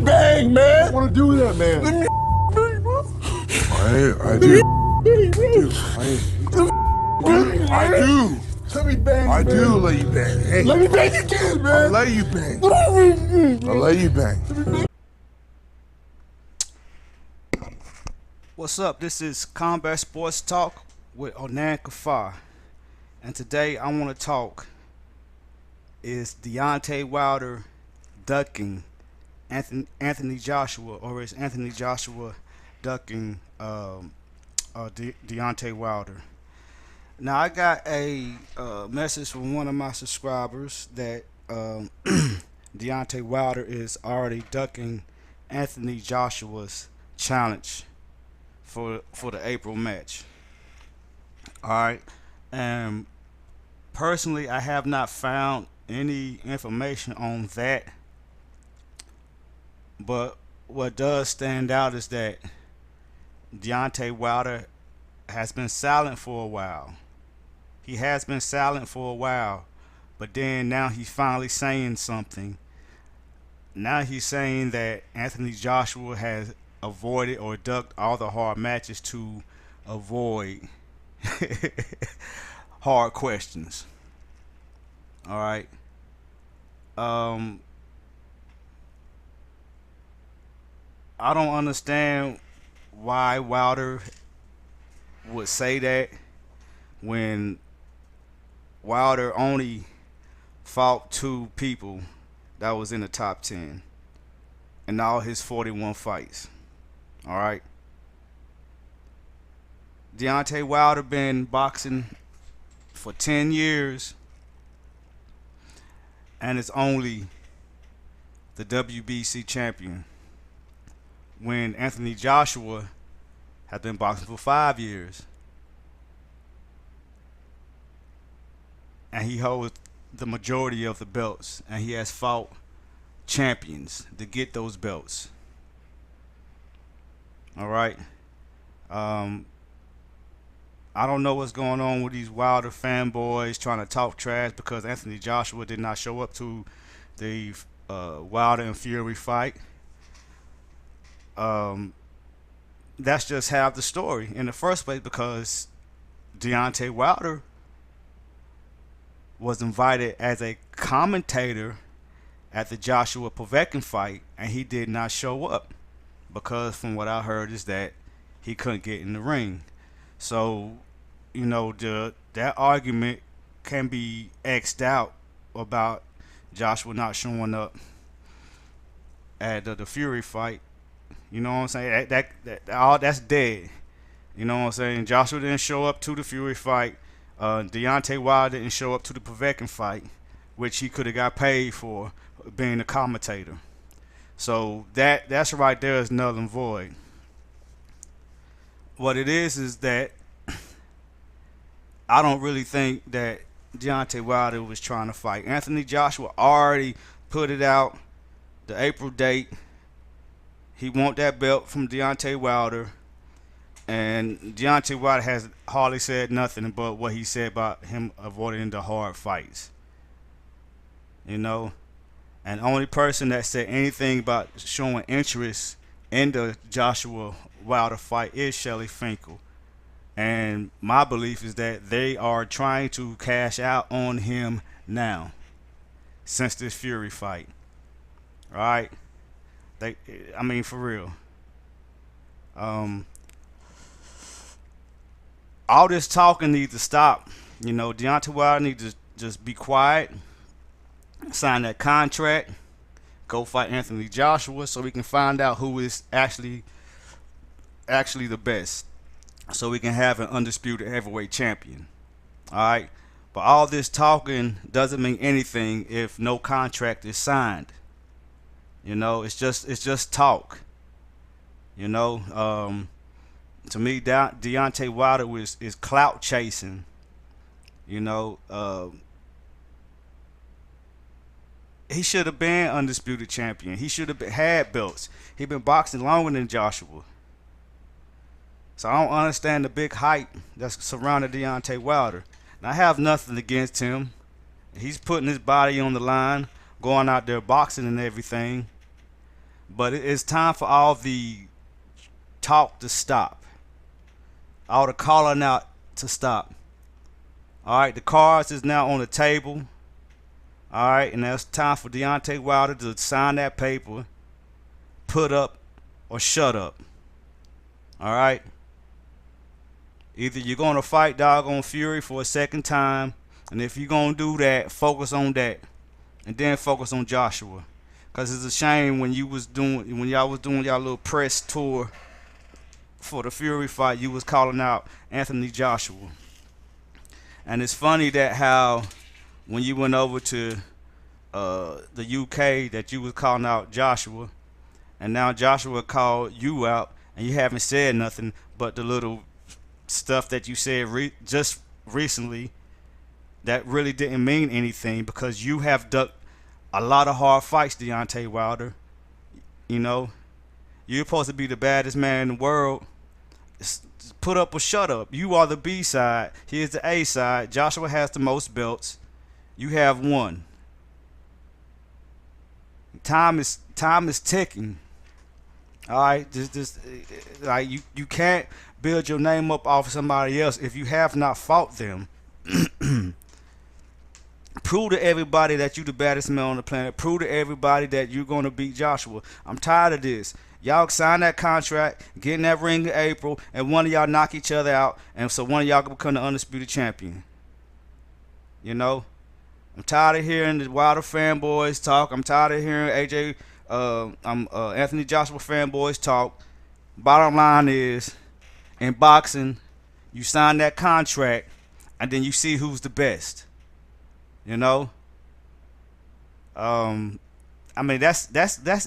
bang, man. I want to do that, man. Let me bang, bro. I do. I do. Let me bang, I man. do let you bang. Hey, Let me bang again, man. I'll let you bang. I'll let you bang. What's up? This is Combat Sports Talk with Onan Kafar. And today I want to talk is Deontay Wilder ducking Anthony Joshua, or is Anthony Joshua ducking Deontay Wilder? Now I got a message from one of my subscribers that Deontay Wilder is already ducking Anthony Joshua's challenge for the April match. All right, and personally, I have not found any information on that. But what does stand out is that Deontay Wilder has been silent for a while. He has been silent for a while, but then now he's finally saying something. Now he's saying that Anthony Joshua has avoided or ducked all the hard matches to avoid hard questions. All right. I don't understand why Wilder would say that when Wilder only fought 2 people that was in the top 10 in all his 41 fights. All right. Deontay Wilder been boxing for 10 years and is only the WBC champion, when Anthony Joshua had been boxing for 5 years and he holds the majority of the belts, and he has fought champions to get those belts. All right. I don't know what's going on with these Wilder fanboys trying to talk trash because Anthony Joshua did not show up to the Wilder and Fury fight. That's just half the story in the first place, because Deontay Wilder was invited as a commentator at the Joshua Povetkin fight, and he did not show up because, from what I heard, is that he couldn't get in the ring. So, you know, that argument can be X'd out about Joshua not showing up at the Fury fight. You know what I'm saying? That all that's dead. You know what I'm saying? Joshua didn't show up to the Fury fight. Deontay Wilder didn't show up to the Povetkin fight, which he could have got paid for being a commentator. So that's right there is null and void. What it is that I don't really think that Deontay Wilder was trying to fight. Anthony Joshua already put it out, the April date. He want that belt from Deontay Wilder. And Deontay Wilder has hardly said nothing but what he said about him avoiding the hard fights. You know? And the only person that said anything about showing interest in the Joshua Wilder fight is Shelly Finkel. And my belief is that they are trying to cash out on him now, since this Fury fight. All right? I mean, for real. All this talking needs to stop. You know, Deontay Wilder needs to just be quiet, sign that contract, go fight Anthony Joshua so we can find out who is actually the best, so we can have an undisputed heavyweight champion. All right? But all this talking doesn't mean anything if no contract is signed. You know, it's just talk. You know, to me, Deontay Wilder is clout chasing. You know, he should have been undisputed champion. He should have had belts. He been boxing longer than Joshua. So I don't understand the big hype that's surrounding Deontay Wilder. And I have nothing against him. He's putting his body on the line, going out there boxing and everything. But it's time for all the talk to stop. All the calling out to stop. All right, the cards is now on the table. All right, and now it's time for Deontay Wilder to sign that paper, put up or shut up. All right. Either you're gonna fight doggone Fury for a second time, and if you're gonna do that, focus on that, and then focus on Joshua, cause it's a shame when y'all was doing y'all little press tour for the Fury fight, you was calling out Anthony Joshua, and it's funny that how when you went over to the UK that you was calling out Joshua, and now Joshua called you out, and you haven't said nothing but the little stuff that you said just recently that really didn't mean anything, because you have ducked a lot of hard fights, Deontay Wilder. You know, you're supposed to be the baddest man in the world. Put up or shut up. You are the B side. Here's the A side. Joshua has the most belts. You have one. Time is ticking. All right, just like you can't build your name up off of somebody else if you have not fought them. Prove to everybody that you the baddest man on the planet. Prove to everybody that you're gonna beat Joshua. I'm tired of this. Y'all sign that contract, get in that ring in April, and one of y'all knock each other out, and so one of y'all can become the undisputed champion. You know, I'm tired of hearing the Wilder fanboys talk. I'm tired of hearing Anthony Joshua fanboys talk. Bottom line is, in boxing, you sign that contract, and then you see who's the best. You know, I mean that's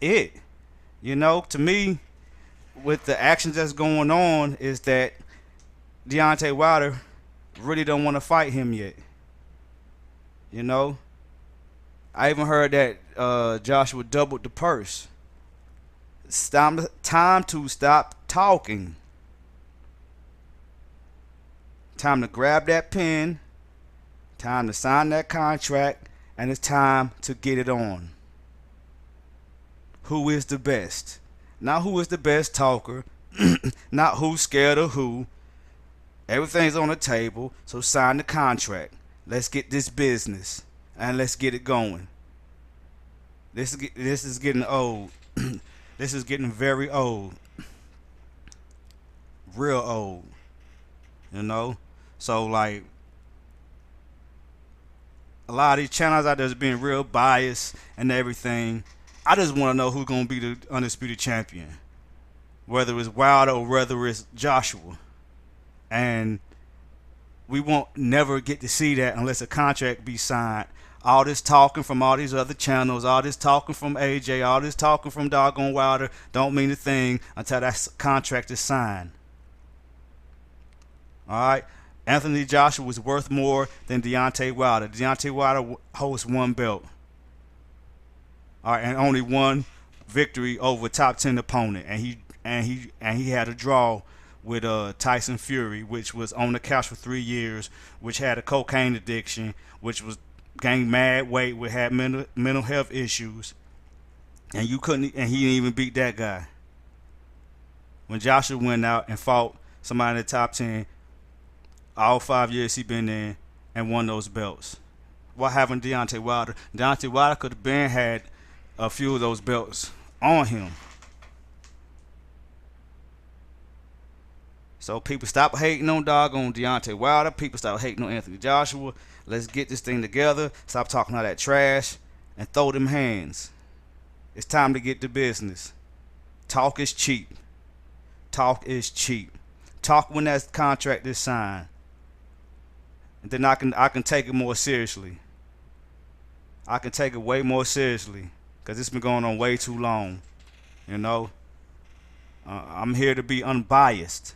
it. You know, to me, with the actions that's going on, is that Deontay Wilder really don't want to fight him yet. You know, I even heard that Joshua doubled the purse. It's time to stop talking. Time to grab that pen. Time to sign that contract, and it's time to get it on. Who is the best? Not who is the best talker, not who's scared of who. Everything's on the table, so sign the contract. Let's get this business, and let's get it going. This is getting old. This is getting very old. Real old. You know? So, like, a lot of these channels out there is being real biased and everything. I just want to know who's going to be the undisputed champion, whether it's Wilder or whether it's Joshua. And we won't never get to see that unless a contract be signed. All this talking from all these other channels, all this talking from AJ, all this talking from doggone Wilder don't mean a thing until that contract is signed. All right? Anthony Joshua was worth more than Deontay Wilder. Deontay Wilder holds one belt. All right, and only one victory over a top 10 opponent, and he had a draw with Tyson Fury, which was on the couch for 3 years, which had a cocaine addiction, which was gained mad weight, which had mental health issues, and he didn't even beat that guy. When Joshua went out and fought somebody in the top 10, all 5 years he been in and won those belts. What happened to Deontay Wilder? Deontay Wilder could have been had a few of those belts on him. So people stop hating on doggone Deontay Wilder. People stop hating on Anthony Joshua. Let's get this thing together. Stop talking all that trash and throw them hands. It's time to get to business. Talk is cheap. Talk is cheap. Talk when that contract is signed. And then I can take it more seriously. I can take it way more seriously, because it's been going on way too long. You know, I'm here to be unbiased.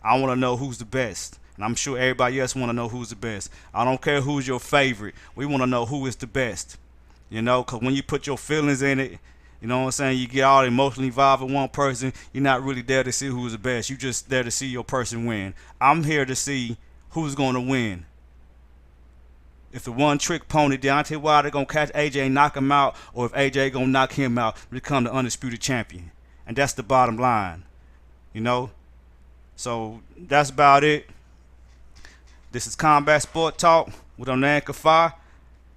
I want to know who's the best, and I'm sure everybody else want to know who's the best. I don't care who's your favorite. We want to know who is the best. You know, because when you put your feelings in it, you know what I'm saying, you get all emotionally involved with one person, you're not really there to see who's the best. You're just there to see your person win. I'm here to see who's going to win. if the one trick pony Deontay Wilder gonna catch AJ and knock him out, or if AJ gonna knock him out, become the undisputed champion. And that's the bottom line, you know. So that's about it. This is Combat Sport Talk with Anchor 5.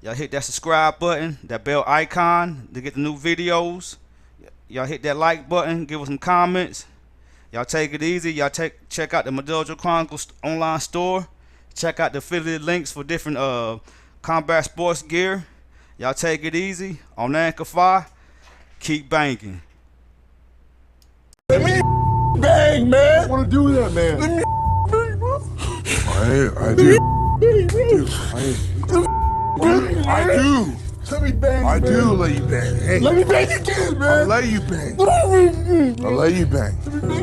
Y'all hit that subscribe button, that bell icon to get the new videos. Y'all hit that like button, give us some comments. Y'all take it easy. Y'all check out the Medojo Chronicles online store. Check out the affiliate links for different combat sports gear. Y'all take it easy. On Anchor 5, keep banging. Let me bang, man. I want to do that, man. Let me bang, bro. I do. I do. Let me bang, I man. do let you bang. Hey, Let me bang again, I'll man. let you bang. Let me I'll let you bang.